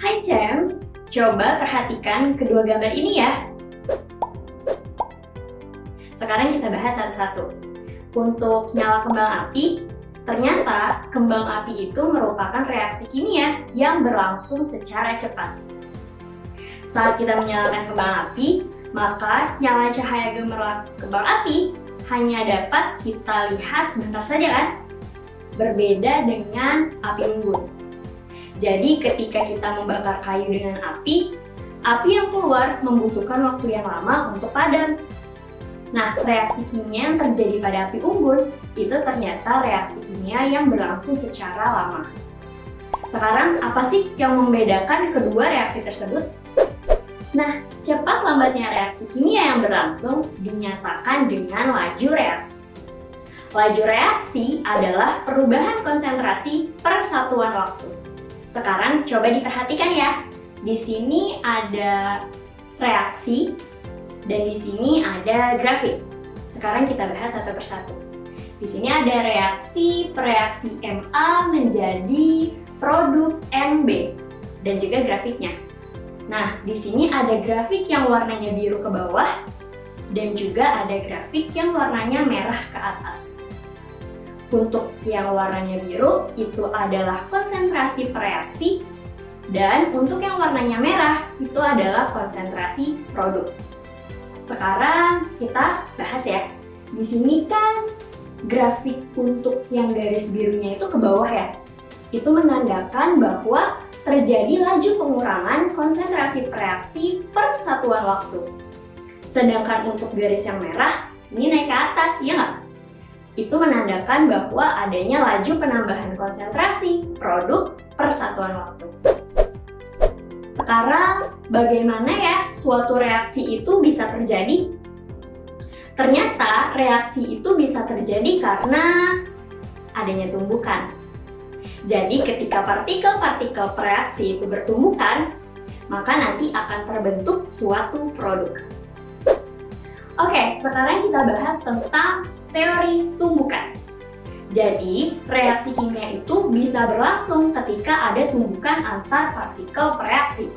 Hai James, coba perhatikan kedua gambar ini ya. Sekarang kita bahas satu-satu. Untuk nyala kembang api, ternyata kembang api itu merupakan reaksi kimia yang berlangsung secara cepat. Saat kita menyalakan kembang api, maka nyala cahaya gemerlap kembang api hanya dapat kita lihat sebentar saja kan? Berbeda dengan api unggun. Jadi ketika kita membakar kayu dengan api yang keluar membutuhkan waktu yang lama untuk padam. Nah, reaksi kimia yang terjadi pada api unggun itu ternyata reaksi kimia yang berlangsung secara lama. Sekarang, apa sih yang membedakan kedua reaksi tersebut? Nah, cepat lambatnya reaksi kimia yang berlangsung dinyatakan dengan laju reaksi. Laju reaksi adalah perubahan konsentrasi per satuan waktu. Sekarang coba diperhatikan ya. Di sini ada reaksi dan di sini ada grafik. Sekarang kita bahas satu persatu. Di sini ada reaksi Ma menjadi produk Mb dan juga grafiknya. Nah, di sini ada grafik yang warnanya biru ke bawah dan juga ada grafik yang warnanya merah ke atas. Untuk yang warnanya biru itu adalah konsentrasi reaksi dan untuk yang warnanya merah itu adalah konsentrasi produk. Sekarang kita bahas ya. Di sini kan grafik untuk yang garis birunya itu ke bawah ya. Itu menandakan bahwa terjadi laju pengurangan konsentrasi reaksi per satuan waktu. Sedangkan untuk garis yang merah, ini naik ke atas, ya nggak? Itu menandakan bahwa adanya laju penambahan konsentrasi produk per satuan waktu. Sekarang, bagaimana ya suatu reaksi itu bisa terjadi? Ternyata reaksi itu bisa terjadi karena adanya tumbukan. Jadi ketika partikel-partikel reaksi itu bertumbukan, maka nanti akan terbentuk suatu produk. Oke, sekarang kita bahas tentang teori tumbukan. Jadi, reaksi kimia itu bisa berlangsung ketika ada tumbukan antar partikel reaksi.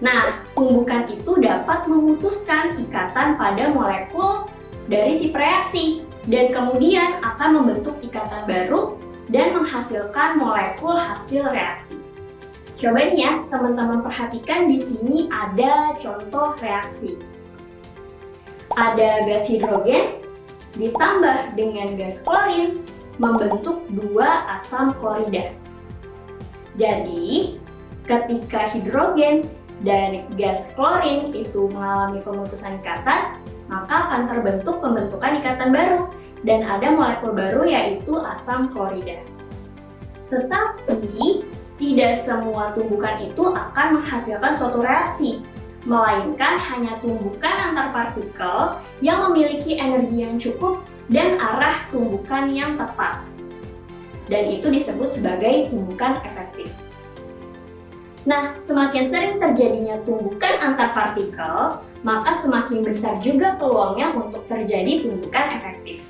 Nah, tumbukan itu dapat memutuskan ikatan pada molekul dari si reaksi dan kemudian akan membentuk ikatan baru dan menghasilkan molekul hasil reaksi. Coba nih ya, teman-teman perhatikan di sini ada contoh reaksi. Ada gas hidrogen ditambah dengan gas klorin membentuk 2 asam klorida. Jadi, ketika hidrogen dan gas klorin itu mengalami pemutusan ikatan, maka akan terbentuk pembentukan ikatan baru dan ada molekul baru yaitu asam klorida. Tetapi, tidak semua tumbukan itu akan menghasilkan suatu reaksi, melainkan hanya tumbukan antar partikel yang memiliki energi yang cukup dan arah tumbukan yang tepat. Dan itu disebut sebagai tumbukan efektif. Nah, semakin sering terjadinya tumbukan antar partikel, maka semakin besar juga peluangnya untuk terjadi tumbukan efektif.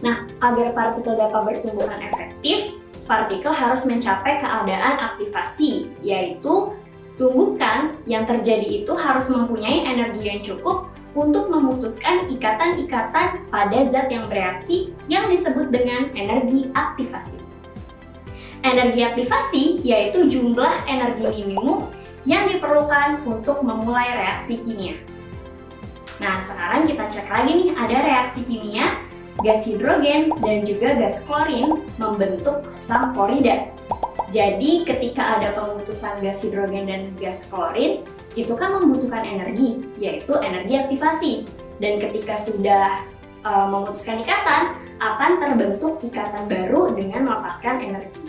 Nah, agar partikel dapat bertumbukan efektif, partikel harus mencapai keadaan aktivasi, yaitu tumbukan yang terjadi itu harus mempunyai energi yang cukup untuk memutuskan ikatan-ikatan pada zat yang bereaksi yang disebut dengan energi aktivasi. Energi aktivasi yaitu jumlah energi minimum yang diperlukan untuk memulai reaksi kimia. Nah, sekarang kita cek lagi nih, ada reaksi kimia gas hidrogen dan juga gas klorin membentuk asam klorida. Jadi ketika ada pemutusan gas hidrogen dan gas klorin, itu kan membutuhkan energi, yaitu energi aktivasi. Dan ketika sudah memutuskan ikatan, akan terbentuk ikatan baru dengan melepaskan energi.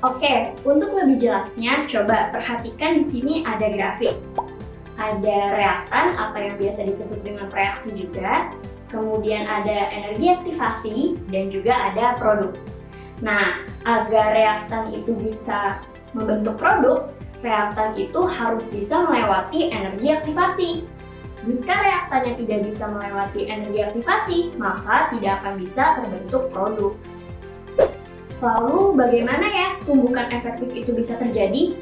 Oke, untuk lebih jelasnya, coba perhatikan di sini ada grafik. Ada reaktan atau yang biasa disebut dengan reaksi juga, kemudian ada energi aktivasi dan juga ada produk. Nah, agar reaktan itu bisa membentuk produk, reaktan itu harus bisa melewati energi aktivasi. Jika reaktannya tidak bisa melewati energi aktivasi, maka tidak akan bisa terbentuk produk. Lalu bagaimana ya tumbukan efektif itu bisa terjadi?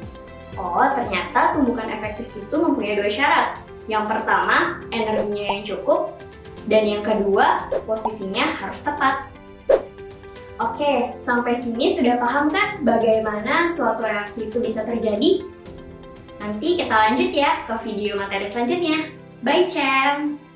Oh, ternyata tumbukan efektif itu mempunyai 2 syarat. Yang pertama, energinya yang cukup. Dan yang kedua, posisinya harus tepat. Oke, sampai sini sudah paham kan bagaimana suatu reaksi itu bisa terjadi? Nanti kita lanjut ya ke video materi selanjutnya. Bye, Champs!